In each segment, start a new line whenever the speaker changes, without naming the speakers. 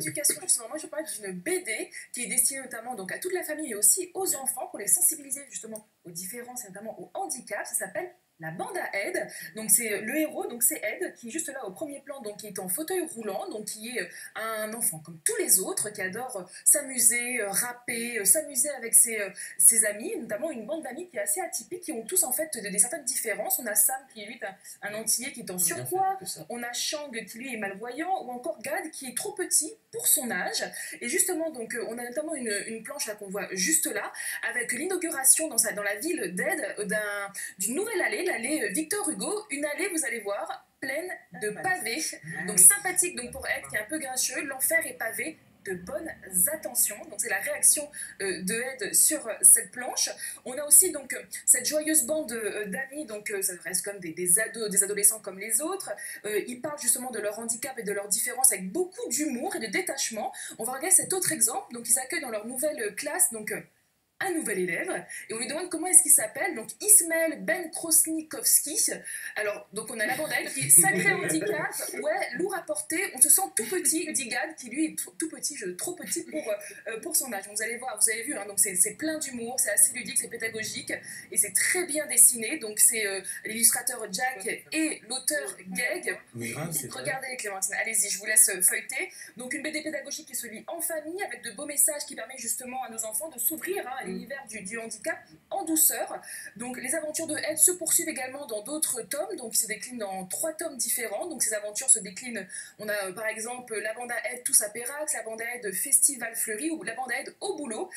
éducation, justement, moi je parle d'une BD qui est destinée notamment donc, à toute la famille et aussi aux enfants pour les sensibiliser justement aux différences et notamment au handicap. Ça s'appelle La Bande à Ed. Donc c'est le héros, donc c'est Ed qui est juste là au premier plan, donc qui est en fauteuil roulant, donc qui est un enfant comme tous les autres, qui adore s'amuser, rapper, s'amuser avec ses amis, notamment une bande d'amis qui est assez atypique, qui ont tous en fait des certaines différences. On a Sam qui est lui un antillais qui est en surpoids, on a Shang qui lui est malvoyant, ou encore Gad qui est trop petit pour son âge. Et justement, donc on a notamment une planche là qu'on voit juste là, avec l'inauguration dans la ville d'Ed d'une nouvelle allée, l'allée Victor Hugo, une allée, vous allez voir, pleine de pavés, donc sympathique donc pour Ed qui est un peu grincheux, l'enfer est pavé de bonnes attentions. Donc c'est la réaction de Ed sur cette planche. On a aussi donc cette joyeuse bande d'amis, donc ça reste comme des ados, des adolescents comme les autres. Ils parlent justement de leur handicap et de leurs différences avec beaucoup d'humour et de détachement. On va regarder cet autre exemple. Donc ils accueillent dans leur nouvelle classe donc un nouvel élève, et on lui demande comment est-ce qu'il s'appelle, donc Ismaël Ben Krosnikowski. Alors, donc on a la bande à Ed qui est sacré handicap, ouais, lourd à porter, on se sent tout petit, dit Gad, qui lui est tout petit, trop petit pour son âge. Donc, vous allez voir, vous avez vu, hein, donc c'est plein d'humour, c'est assez ludique, c'est pédagogique, et c'est très bien dessiné, donc c'est l'illustrateur Jack et l'auteur Geg. Regardez Clémentine, allez-y, je vous laisse feuilleter. Donc une BD pédagogique qui se lit en famille, avec de beaux messages qui permettent justement à nos enfants de s'ouvrir à l'univers du handicap en douceur. Donc les aventures de Ed se poursuivent également dans d'autres tomes, donc ils se déclinent dans 3 tomes différents. Donc ces aventures se déclinent, on a par exemple la bande à Ed Tous à Pérac, la bande à Ed Festival Fleuri ou la bande à Ed Au Boulot.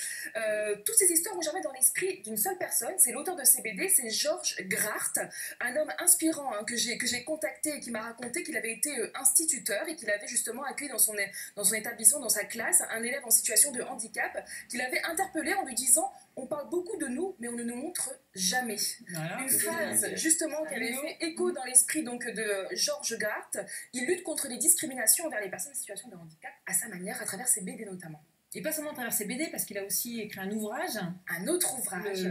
Toutes ces histoires ont jamais dans l'esprit d'une seule personne, c'est l'auteur de ces BD, c'est Georges Grart, un homme inspirant hein, que j'ai contacté et qui m'a raconté qu'il avait été instituteur et qu'il avait justement accueilli dans son établissement, dans sa classe, un élève en situation de handicap qu'il avait interpellé en lui disant « On parle beaucoup de nous, mais on ne nous montre jamais. » Voilà, une phrase justement qui avait fait écho dans l'esprit donc de Georges Gart. Il lutte contre les discriminations envers les personnes en situation de handicap à sa manière, à travers ses BD notamment.
Et pas seulement à travers ses BD, parce qu'il a aussi écrit un ouvrage.
Un autre ouvrage.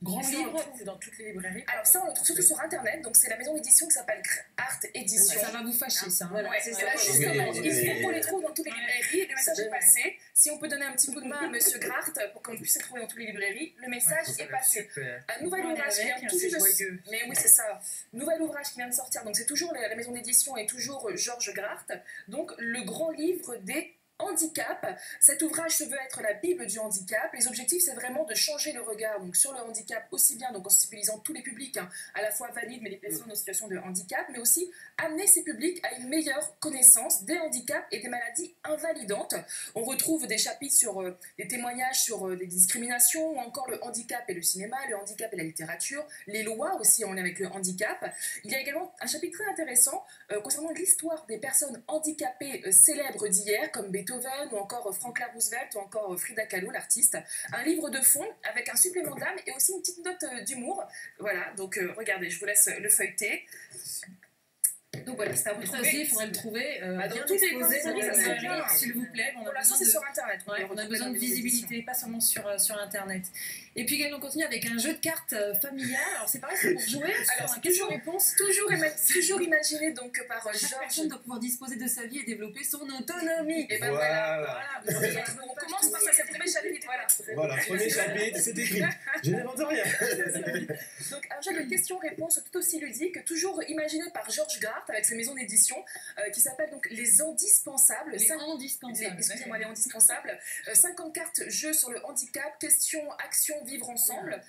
Grand livre.
On le trouve dans toutes les librairies. Alors ça, on le trouve surtout sur Internet. Donc c'est la maison d'édition qui s'appelle Art Édition.
Ça va vous fâcher, ça.
Voilà, c'est ça. Justement, il faut qu'on les trouve dans toutes les librairies. Le message est passé. Si on peut donner un petit coup de main à Monsieur Grart pour qu'on puisse les trouver dans toutes les librairies, le message est passé. Un nouvel ouvrage qui vient tout juste de... Mais oui, c'est ça. Nouvel ouvrage qui vient de sortir. Donc c'est toujours la maison d'édition et toujours Georges Grart. Donc le grand livre des handicap. Cet ouvrage se veut être la Bible du handicap. Les objectifs, c'est vraiment de changer le regard donc, sur le handicap, aussi bien donc, en sensibilisant tous les publics, hein, à la fois valides, mais les personnes en situation de handicap, mais aussi amener ces publics à une meilleure connaissance des handicaps et des maladies invalidantes. On retrouve des chapitres sur des témoignages sur des discriminations, ou encore le handicap et le cinéma, le handicap et la littérature, les lois aussi en lien avec le handicap. Il y a également un chapitre très intéressant concernant l'histoire des personnes handicapées célèbres d'hier, comme Beethoven, ou encore Franklin Roosevelt, ou encore Frida Kahlo, l'artiste. Un livre de fond avec un supplément d'âme et aussi une petite note d'humour. Voilà, donc regardez, je vous laisse le feuilleter. Donc voilà, c'est à vous trouver.
Il faudrait le trouver
dans toutes les librairies,
s'il vous plaît.
Pour l'instant, c'est sur Internet.
On a besoin de visibilité, pas seulement sur Internet. Et puis également, on continue avec un jeu de cartes familial. Alors c'est pareil, c'est pour jouer.
Alors c'est question-réponse, toujours imaginé donc par
Georges. Chaque personne doit pouvoir disposer de sa vie et développer son autonomie.
Et ben voilà. On commence par ça, c'est le premier chapitre.
Voilà, premier chapitre, c'est écrit. Je n'invente rien.
Donc un jeu de questions-réponses tout aussi ludique, toujours imaginé par Georges Grart avec ses maisons d'édition, qui s'appelle donc Les Indispensables. Excusez-moi, les Indispensables. 50 cartes jeux sur le handicap, questions, actions, vivre ensemble.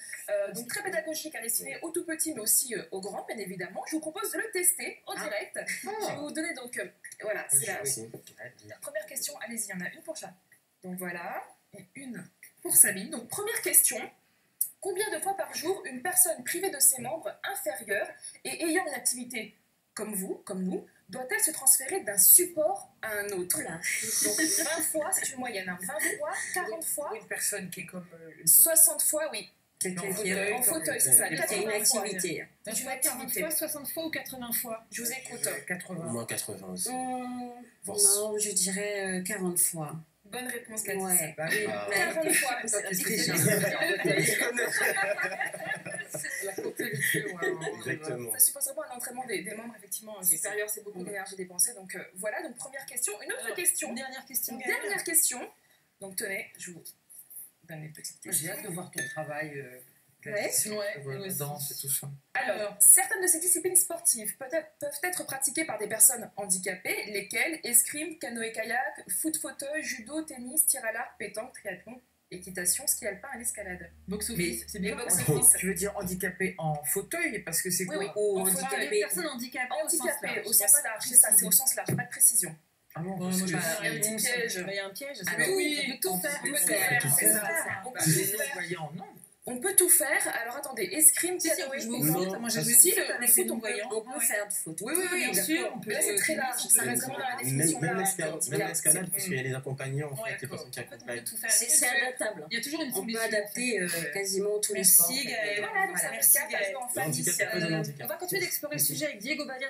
Donc très pédagogique, destiné aux tout petits mais aussi aux grands, bien évidemment. Je vous propose de le tester en direct. Je vais vous donner donc, voilà, c'est la première question. Allez-y, il y en a une pour chaque. Donc voilà, et une pour Sabine. Donc première question. Combien de fois par jour une personne privée de ses membres inférieurs et ayant une activité comme vous, comme nous, doit-elle se transférer d'un support à un autre? Donc 20 fois, c'est une moyenne, hein. 20 fois, 40 fois.
Une personne qui est comme...
60 fois, oui. En fauteuil, c'est ça.
Il y a une activité.
Donc une activité.
40 fois, 60 fois ou 80 fois?
Je vous écoute.
80.
Moins 80 aussi.
Non, je dirais 40 fois.
Bonne réponse, Gladys.
Ouais.
Bah oui.
40 fois.
La comptabilité, ouais.
Exactement.
Ça suppose vraiment un entraînement des membres, effectivement, supérieur, c'est beaucoup d'énergie dépensée. Donc voilà, donc première question. Une autre question.
Une dernière question.
Une dernière question. Donc tenez, je vous donne les petites questions.
J'ai hâte de voir ton travail.
Ouais.
La danse et tout ça.
Alors, certaines de ces disciplines sportives peuvent être pratiquées par des personnes handicapées, lesquelles escrime, canoë-kayak, foot fauteuil, judo, tennis, tir à l'arc, pétanque, triathlon, équitation, ski alpin et l'escalade.
Box-office, c'est bien.
Box-office.
Tu veux dire handicapé en fauteuil parce que c'est
Oui,
quoi
oui.
Oh,
En
handicapé.
fauteuil.
Les personnes handicapées
Handicapées au sens large, c'est ça, c'est au sens large, pas de précision.
Ah bon,
Bon,
parce
moi,
que
j'ai
un
un
petit
petit
piège.
piège. Il y a un piège.
Ah,
Mais
oui,
on peut tout faire.
on peut tout
faire,
faire, c'est ça.
Ah,
On peut
les
tout faire.
non-voyants, non.
On peut tout faire. Alors attendez, escrime,
Si, si,
canoë,
on peut jouer au
pétanque.
foot. Moi, j'ai joué au
Si,
foot
le
avec
foot,
les
on peut-
non-voyants.
On peut faire du foot.
Oui,
bien sûr. On peut
Mais là, c'est très large. Ça reste vraiment dans la définition
Même
large.
l'escalade, parce qu'il y a les accompagnants, en fait, les
D'accord.
personnes qui
En fait, on peut
accompagnent.
tout faire.
C'est adaptable.
Il y a toujours une
On peut
solution.
adapter quasiment tous les sports.
Merci Gaëlle.
Voilà, donc ça
Merci
reste
Gaëlle.
en
Le
famille.
handicap, il n'y a pas de handicap.
On va continuer d'explorer le sujet avec Diego Badia.